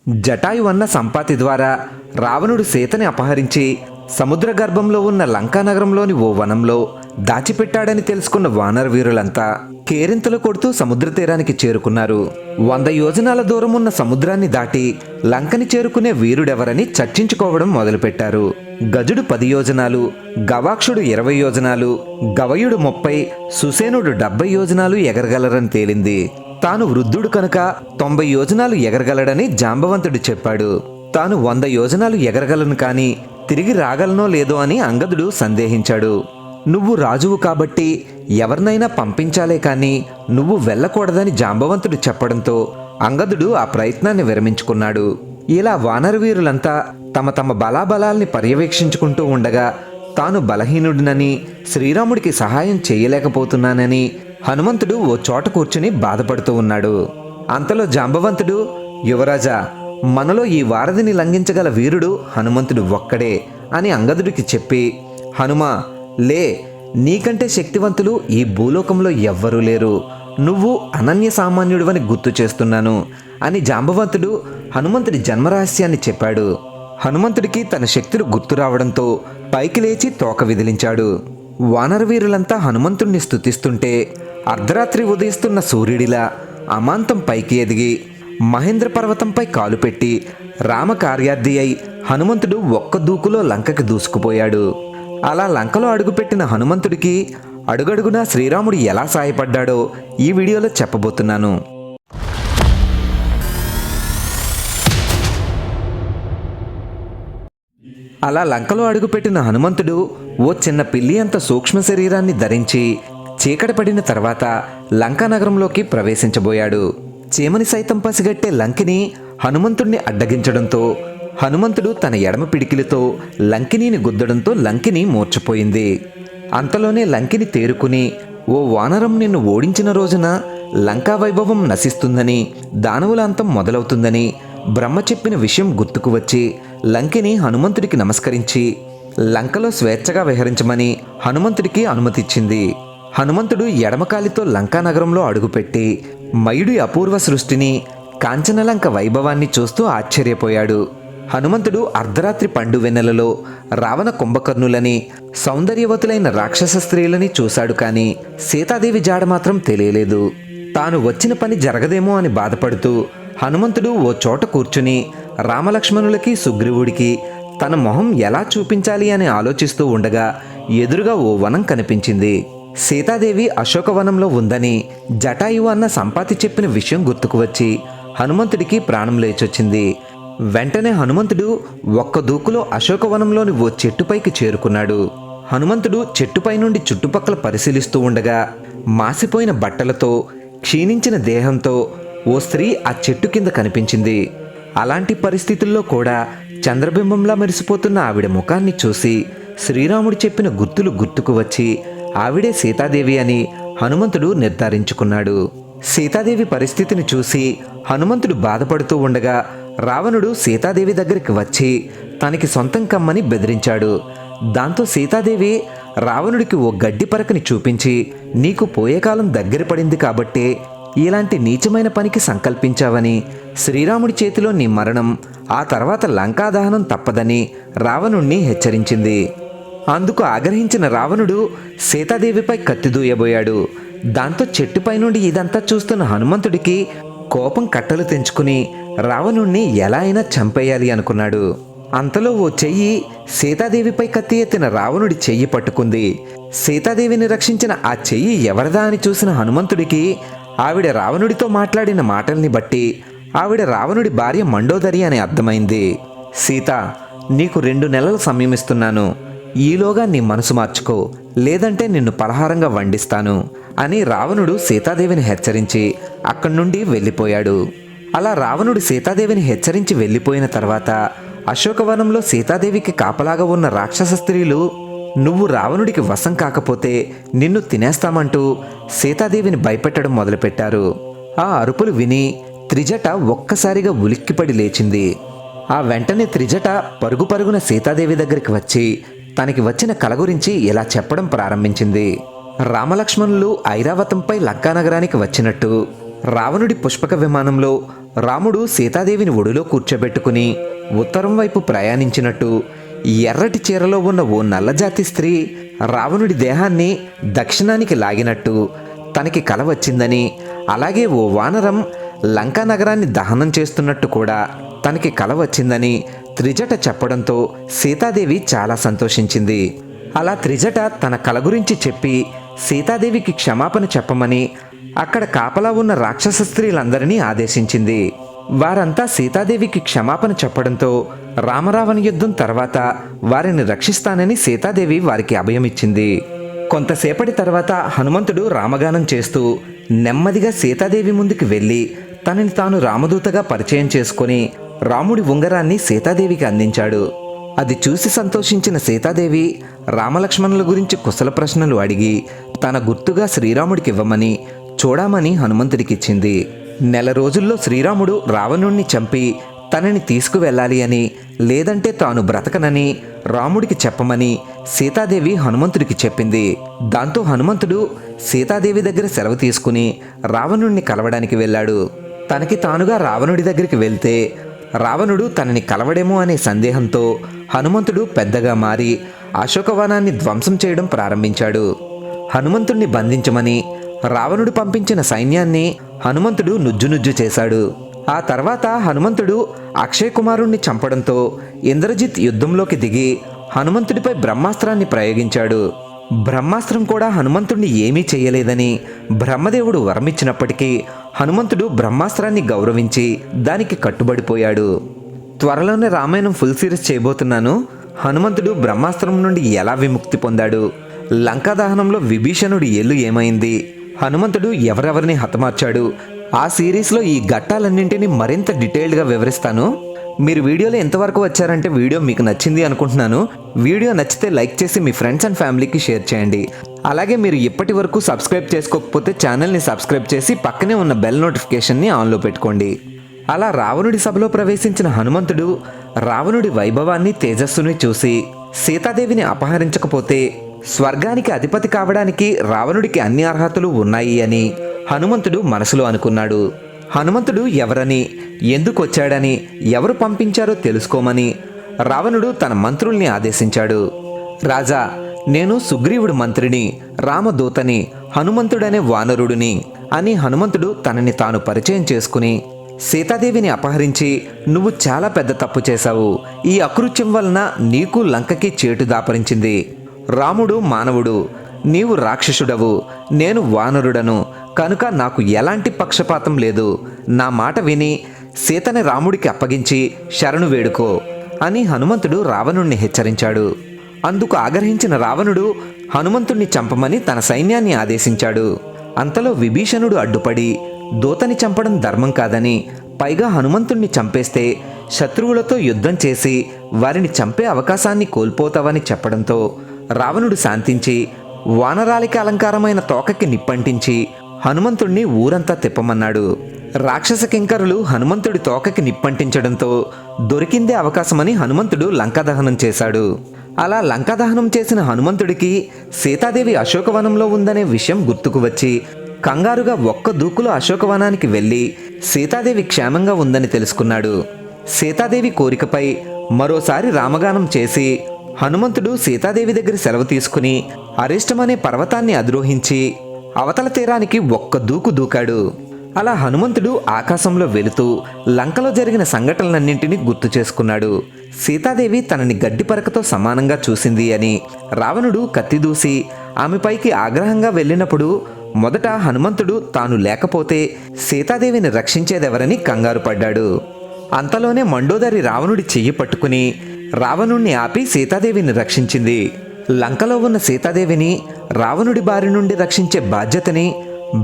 జటాయు అన్న సంపాతి ద్వారా రావణుడు సీతని అపహరించి సముద్ర గర్భంలో ఉన్న లంకానగరంలోని ఓ వనంలో దాచిపెట్టాడని తెలుసుకున్న వానర వీరులంతా కేరింతలు కొడుతూ సముద్ర తీరానికి చేరుకున్నారు. 100 యోజనాల దూరం ఉన్న సముద్రాన్ని దాటి లంకని చేరుకునే వీరుడెవరని చర్చించుకోవడం మొదలుపెట్టారు. గజుడు 10 యోజనాలు, గవాక్షుడు 20 యోజనాలు, గవయుడు 30, సుసేనుడు 70 యోజనాలు ఎగరగలరని తేలింది. తాను వృద్ధుడు కనుక 90 యోజనాలు ఎగరగలడని జాంబవంతుడు చెప్పాడు. తాను 100 యోజనాలు ఎగరగలను కాని తిరిగి రాగలనో లేదో అని అంగదుడు సందేహించాడు. నువ్వు రాజువు కాబట్టి ఎవరినైనా పంపించాలే కాని నువ్వు వెళ్ళకూడదని జాంబవంతుడు చెప్పడంతో అంగదుడు ఆ ప్రయత్నాన్ని విరమించుకున్నాడు. ఇలా వానరవీరులంతా తమ తమ బలాబలాల్ని పర్యవేక్షించుకుంటూ ఉండగా తాను బలహీనుడినని, శ్రీరాముడికి సహాయం చేయలేకపోతున్నానని హనుమంతుడు ఓ చోట కూర్చుని బాధపడుతూ ఉన్నాడు. అంతలో జాంబవంతుడు, యువరాజా, మనలో ఈ వారధిని లంఘించగల వీరుడు హనుమంతుడు ఒక్కడే అని అంగదుడికి చెప్పి, హనుమా లే, నీకంటే శక్తివంతులు ఈ భూలోకంలో ఎవ్వరూ లేరు, నువ్వు అనన్య సామాన్యుడివని గుర్తు చేస్తున్నాను అని జాంబవంతుడు హనుమంతుడి జన్మరహస్యాన్ని చెప్పాడు. హనుమంతుడికి తన శక్తులు గుర్తు రావడంతో పైకి లేచి తోక విదిలించాడు. వానరవీరులంతా హనుమంతుణ్ణి స్తుతిస్తుంటే అర్ధరాత్రి ఉదయిస్తున్న సూర్యుడిలా అమాంతం పైకి ఎదిగి మహేంద్ర పర్వతంపై కాలు పెట్టి రామకార్యార్థి అయి హనుమంతుడు ఒక్క దూకులో లంకకి దూసుకుపోయాడు. అలా లంకలో అడుగుపెట్టిన హనుమంతుడికి అడుగడుగునా శ్రీరాముడు ఎలా సాయపడ్డాడో ఈ వీడియోలో చెప్పబోతున్నాను. అలా లంకలో అడుగుపెట్టిన హనుమంతుడు ఓ చిన్న పిల్లి అంత సూక్ష్మ శరీరాన్ని ధరించి చీకటి పడిన తర్వాత లంకా నగరంలోకి ప్రవేశించబోయాడు. చీమని సైతం పసిగట్టే లంకిని హనుమంతుడిని అడ్డగించడంతో హనుమంతుడు తన ఎడమ పిడికిలితో లంకినీని గుద్దడంతో లంకిని మూర్ఛపోయింది. అంతలోనే లంకిని తేరుకుని, ఓ వానరం నిన్ను ఓడించిన రోజున లంకా వైభవం నశిస్తుందని, దానవుల అంతం మొదలవుతుందని బ్రహ్మ చెప్పిన విషయం గుర్తుకు వచ్చి లంకిని హనుమంతుడికి నమస్కరించి లంకలో స్వేచ్ఛగా విహరించమని హనుమంతుడికి అనుమతిచ్చింది. హనుమంతుడు ఎడమకాలితో లంకా నగరంలో అడుగుపెట్టి మయుడి అపూర్వ సృష్టిని, కాంచనలంక వైభవాన్ని చూస్తూ ఆశ్చర్యపోయాడు. హనుమంతుడు అర్ధరాత్రి పండు వెన్నెలలో రావణ కుంభకర్ణులని, సౌందర్యవతులైన రాక్షస స్త్రీలని చూశాడు కాని సీతాదేవి జాడ మాత్రం తెలియలేదు. తాను వచ్చిన పని జరగదేమో అని బాధపడుతూ హనుమంతుడు ఓ చోట కూర్చుని రామలక్ష్మణులకి, సుగ్రీవుడికి తన మొహం ఎలా చూపించాలి అని ఆలోచిస్తూ ఉండగా ఎదురుగా ఓ వనం కనిపించింది. సీతాదేవి అశోకవనంలో ఉందని జటాయువు అన్న సంపాతి చెప్పిన విషయం గుర్తుకు వచ్చి హనుమంతుడికి ప్రాణం లేచొచ్చింది. వెంటనే హనుమంతుడు ఒక్క దూకులో అశోకవనంలోని ఓ చెట్టుపైకి చేరుకున్నాడు. హనుమంతుడు చెట్టుపై నుండి చుట్టుపక్కల పరిశీలిస్తూ ఉండగా మాసిపోయిన బట్టలతో, క్షీణించిన దేహంతో ఓ స్త్రీ ఆ చెట్టు కింద కనిపించింది. అలాంటి పరిస్థితుల్లో కూడా చంద్రబింబంలా మెరిసిపోతున్న ఆవిడ ముఖాన్ని చూసి శ్రీరాముడు చెప్పిన గుర్తులు గుర్తుకు వచ్చి ఆవిడే సీతాదేవి అని హనుమంతుడు నిర్ధారించుకున్నాడు. సీతాదేవి పరిస్థితిని చూసి హనుమంతుడు బాధపడుతూ ఉండగా రావణుడు సీతాదేవి దగ్గరికి వచ్చి తనకి సొంతం కమ్మని బెదిరించాడు. దాంతో సీతాదేవి రావణుడికి ఓ గడ్డి పరకని చూపించి, నీకు పోయే కాలం దగ్గర పడింది కాబట్టే ఇలాంటి నీచమైన పనికి సంకల్పించావని, శ్రీరాముడి చేతిలో నీ మరణం, ఆ తర్వాత లంకాదహనం తప్పదని రావణుణ్ణి హెచ్చరించింది. అందుకు ఆగ్రహించిన రావణుడు సీతాదేవిపై కత్తి దూయబోయాడు. దాంతో చెట్టుపై నుండి ఇదంతా చూస్తున్న హనుమంతుడికి కోపం కట్టలు తెంచుకుని రావణుణ్ణి ఎలా అయినా చంపేయాలి అనుకున్నాడు. అంతలో ఓ చెయ్యి సీతాదేవిపై కత్తి ఎత్తిన రావణుడి చెయ్యి పట్టుకుంది. సీతాదేవిని రక్షించిన ఆ చెయ్యి ఎవరిదా అని చూసిన హనుమంతుడికి ఆవిడ రావణుడితో మాట్లాడిన మాటల్ని బట్టి ఆవిడ రావణుడి భార్య మండోదరి అని అర్థమైంది. సీత, నీకు 2 నెలల సమయం ఇస్తున్నాను, ఈలోగా నీ మనసు మార్చుకో, లేదంటే నిన్ను పలహారంగా వండిస్తాను అని రావణుడు సీతాదేవిని హెచ్చరించి అక్కడి నుండి వెళ్ళిపోయాడు. అలా రావణుడు సీతాదేవిని హెచ్చరించి వెళ్ళిపోయిన తర్వాత అశోకవనంలో సీతాదేవికి కాపలాగా ఉన్న రాక్షస స్త్రీలు, నువ్వు రావణుడికి వశం కాకపోతే నిన్ను తినేస్తామంటూ సీతాదేవిని భయపెట్టడం మొదలుపెట్టారు. ఆ అరుపులు విని త్రిజట ఒక్కసారిగా ఉలిక్కిపడి లేచింది. ఆ వెంటనే త్రిజట పరుగు పరుగున సీతాదేవి దగ్గరికి వచ్చి తనకి వచ్చిన కల గురించి ఇలా చెప్పడం ప్రారంభించింది. రామలక్ష్మణులు ఐరావతంపై లంకానగరానికి వచ్చినట్టు, రావణుడి పుష్పక విమానంలో రాముడు సీతాదేవిని ఒడిలో కూర్చోబెట్టుకుని ఉత్తరం వైపు ప్రయాణించినట్టు ఎర్రటి చీరలో ఉన్న ఓ నల్లజాతి స్త్రీ రావణుడి దేహాన్ని దక్షిణానికి లాగినట్టు తనకి కల వచ్చిందని, అలాగే ఓ వానరం లంకా నగరాన్ని దహనం చేస్తున్నట్టు కూడా తనకి కల వచ్చిందని త్రిజట చెప్పడంతో సీతాదేవి చాలా సంతోషించింది. అలా త్రిజట తన కల గురించి చెప్పి సీతాదేవికి క్షమాపణ చెప్పమని అక్కడ కాపలా ఉన్న రాక్షస స్త్రీలందరినీ ఆదేశించింది. వారంతా సీతాదేవికి క్షమాపణ చెప్పడంతో రామరావణ యుద్ధం తర్వాత వారిని రక్షిస్తానని సీతాదేవి వారికి అభయమిచ్చింది. కొంతసేపటి తర్వాత హనుమంతుడు రామగానం చేస్తూ నెమ్మదిగా సీతాదేవి ముందుకు వెళ్ళి తనని తాను రామదూతగా పరిచయం చేసుకుని రాముడి ఉంగరాన్ని సీతాదేవికి అందించాడు. అది చూసి సంతోషించిన సీతాదేవి రామలక్ష్మణుల గురించి కుశల ప్రశ్నలు అడిగి తన గుర్తుగా శ్రీరాముడికి ఇవ్వమని చూడమని హనుమంతుడికిచ్చింది. నెల రోజుల్లో శ్రీరాముడు రావణుణ్ణి చంపి తనని తీసుకువెళ్ళాలి అని, లేదంటే తాను బ్రతకనని రాముడికి చెప్పమని సీతాదేవి హనుమంతుడికి చెప్పింది. దాంతో హనుమంతుడు సీతాదేవి దగ్గర సెలవు తీసుకుని రావణుణ్ణి కలవడానికి వెళ్ళాడు. తనకి తానుగా రావణుడి దగ్గరికి వెళ్తే రావణుడు తనని కలవడేమో అనే సందేహంతో హనుమంతుడు పెద్దగా మారి అశోకవనాన్ని ధ్వంసం చేయడం ప్రారంభించాడు. హనుమంతుణ్ణి బంధించమని రావణుడు పంపించిన సైన్యాన్ని హనుమంతుడు నుజ్జునుజ్జు చేశాడు. ఆ తర్వాత హనుమంతుడు అక్షయ్ కుమారుణ్ణి చంపడంతో ఇంద్రజిత్ యుద్ధంలోకి దిగి హనుమంతుడిపై బ్రహ్మాస్త్రాన్ని ప్రయోగించాడు. బ్రహ్మాస్త్రం కూడా హనుమంతుడిని ఏమీ చేయలేదని బ్రహ్మదేవుడు వరమిచ్చినప్పటికీ హనుమంతుడు బ్రహ్మాస్త్రాన్ని గౌరవించి దానికి కట్టుబడిపోయాడు. త్వరలోనే రామాయణం ఫుల్ సిరీస్ చేయబోతున్నాను. హనుమంతుడు బ్రహ్మాస్త్రం నుండి ఎలా విముక్తి పొందాడు, లంకా దహనంలో విభీషణుడి ఏళ్ళు ఏమైంది, హనుమంతుడు ఎవరెవరిని హతమార్చాడు, ఆ సిరీస్లో ఈ ఘట్టాలన్నింటినీ మరింత డీటెయిల్డ్గా వివరిస్తాను. మీరు వీడియోలో ఎంతవరకు వచ్చారంటే వీడియో మీకు నచ్చింది అనుకుంటున్నాను. వీడియో నచ్చితే లైక్ చేసి మీ ఫ్రెండ్స్ అండ్ ఫ్యామిలీకి షేర్ చేయండి. అలాగే మీరు ఇప్పటి వరకు సబ్స్క్రైబ్ చేసుకోకపోతే ఛానల్ని సబ్స్క్రైబ్ చేసి పక్కనే ఉన్న బెల్ నోటిఫికేషన్ని ఆన్లో పెట్టుకోండి. అలా రావణుడి సభలో ప్రవేశించిన హనుమంతుడు రావణుడి వైభవాన్ని తేజస్సుని చూసి సీతాదేవిని అపహరించకపోతే స్వర్గానికి అధిపతి కావడానికి రావణుడికి అన్ని అర్హతలు ఉన్నాయి అని హనుమంతుడు మనసులో అనుకున్నాడు. హనుమంతుడు ఎవరని, ఎందుకు వచ్చాడని, ఎవరు పంపించారో తెలుసుకోమని రావణుడు తన మంత్రుల్ని ఆదేశించాడు. రాజా, నేను సుగ్రీవుడి మంత్రిని, రామదూతని, హనుమంతుడనే వానరుడిని అని హనుమంతుడు తనని తాను పరిచయం చేసుకుని సీతాదేవిని అపహరించి నువ్వు చాలా పెద్ద తప్పు చేశావు. ఈ అకృత్యం వలన నీకు లంకకి చేటు దాపరించింది. రాముడు మానవుడు, నీవు రాక్షసుడవు, నేను వానరుడను, కనుక నాకు ఎలాంటి పక్షపాతం లేదు. నా మాట విని సీతని రాముడికి అప్పగించి శరణు వేడుకో అని హనుమంతుడు రావణుణ్ణి హెచ్చరించాడు. అందుకు ఆగ్రహించిన రావణుడు హనుమంతుణ్ణి చంపమని తన సైన్యాన్ని ఆదేశించాడు. అంతలో విభీషణుడు అడ్డుపడి దూతని చంపడం ధర్మం కాదని, పైగా హనుమంతుణ్ణి చంపేస్తే శత్రువులతో యుద్ధం చేసి వారిని చంపే అవకాశాన్ని కోల్పోతావని చెప్పడంతో రావణుడు శాంతించి వానరాలికి అలంకారమైన తోకకి నిప్పంటించి హనుమంతుణ్ణి ఊరంతా తిప్పమన్నాడు. రాక్షస కింకరులు హనుమంతుడి తోకకి నిప్పంటించడంతో దొరికిందే అవకాశమని హనుమంతుడు లంకాదహనం చేశాడు. అలా లంకాదహనం చేసిన హనుమంతుడికి సీతాదేవి అశోకవనంలో ఉందనే విషయం గుర్తుకు వచ్చి కంగారుగా ఒక్క దూకులో అశోకవనానికి వెళ్ళి సీతాదేవి క్షేమంగా ఉందని తెలుసుకున్నాడు. సీతాదేవి కోరికపై మరోసారి రామగానం చేసి హనుమంతుడు సీతాదేవి దగ్గర సెలవు తీసుకుని అరిష్టమనే పర్వతాన్ని అధిరోహించి అవతల తీరానికి ఒక్క దూకు దూకాడు. అలా హనుమంతుడు ఆకాశంలో వెళుతూ లంకలో జరిగిన సంఘటనలన్నింటినీ గుర్తు చేసుకున్నాడు. సీతాదేవి తనని గడ్డిపరకతో సమానంగా చూసింది అని రావణుడు కత్తిదూసి ఆమెపైకి ఆగ్రహంగా వెళ్ళినప్పుడు మొదట హనుమంతుడు తాను లేకపోతే సీతాదేవిని రక్షించేదెవరని కంగారు పడ్డాడు. అంతలోనే మండోదరి రావణుడి చెయ్యి పట్టుకుని రావణుణ్ణి ఆపి సీతాదేవిని రక్షించింది. లంకలో ఉన్న సీతాదేవిని రావణుడి బారి నుండి రక్షించే బాధ్యతని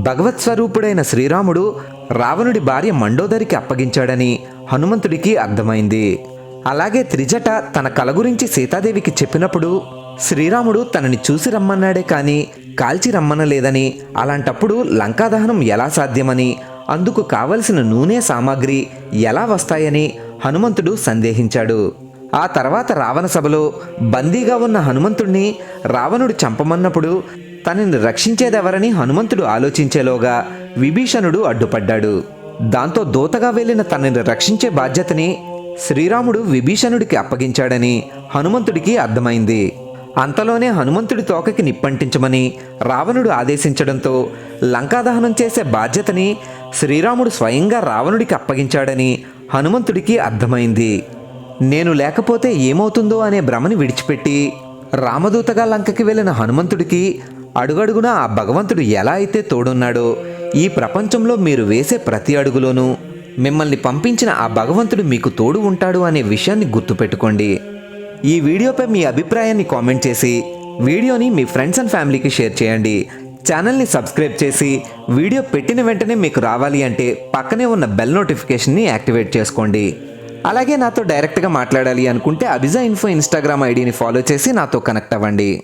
భగవత్ స్వరూపుడైన శ్రీరాముడు రావణుడి భార్య మండోదరికి అప్పగించాడని హనుమంతుడికి అర్థమైంది. అలాగే త్రిజట తన కల గురించి సీతాదేవికి చెప్పినప్పుడు శ్రీరాముడు తనని చూసి రమ్మన్నాడే కానీ కాల్చి రమ్మనలేదని, అలాంటప్పుడు లంకాదహనం ఎలా సాధ్యమని, అందుకు కావలసిన నూనె సామాగ్రి ఎలా వస్తాయని హనుమంతుడు సందేహించాడు. ఆ తర్వాత రావణ సభలో బందీగా ఉన్న హనుమంతుడిని రావణుడు చంపమన్నప్పుడు తనని రక్షించేదెవరని హనుమంతుడు ఆలోచించేలోగా విభీషణుడు అడ్డుపడ్డాడు. దాంతో దూతగా వెళ్ళిన తనని రక్షించే బాధ్యతని శ్రీరాముడు విభీషణుడికి అప్పగించాడని హనుమంతుడికి అర్థమైంది. అంతలోనే హనుమంతుడి తోకకి నిప్పంటించమని రావణుడు ఆదేశించడంతో లంకాదహనం చేసే బాధ్యతని శ్రీరాముడు స్వయంగా రావణుడికి అప్పగించాడని హనుమంతుడికి అర్థమైంది. నేను లేకపోతే ఏమవుతుందో అనే భ్రమని విడిచిపెట్టి రామదూతగా లంకకి వెళ్ళిన హనుమంతుడికి అడుగడుగునా ఆ భగవంతుడు ఎలా అయితే తోడున్నాడో, ఈ ప్రపంచంలో మీరు వేసే ప్రతి అడుగులోనూ మిమ్మల్ని పంపించిన ఆ భగవంతుడు మీకు తోడు ఉంటాడు అనే విషయాన్ని గుర్తుపెట్టుకోండి. ఈ వీడియోపై మీ అభిప్రాయాన్ని కామెంట్ చేసి వీడియోని మీ ఫ్రెండ్స్ అండ్ ఫ్యామిలీకి షేర్ చేయండి. ఛానల్ని సబ్స్క్రైబ్ చేసి వీడియో పెట్టిన వెంటనే మీకు రావాలి అంటే పక్కనే ఉన్న బెల్ నోటిఫికేషన్ని యాక్టివేట్ చేసుకోండి. అలాగే నాతో డైరెక్ట్గా మాట్లాడాలి అనుకుంటే అభిజా ఇన్ఫో ఇన్స్టాగ్రామ్ ఐడిని ఫాలో చేసి నాతో కనెక్ట్ అవ్వండి.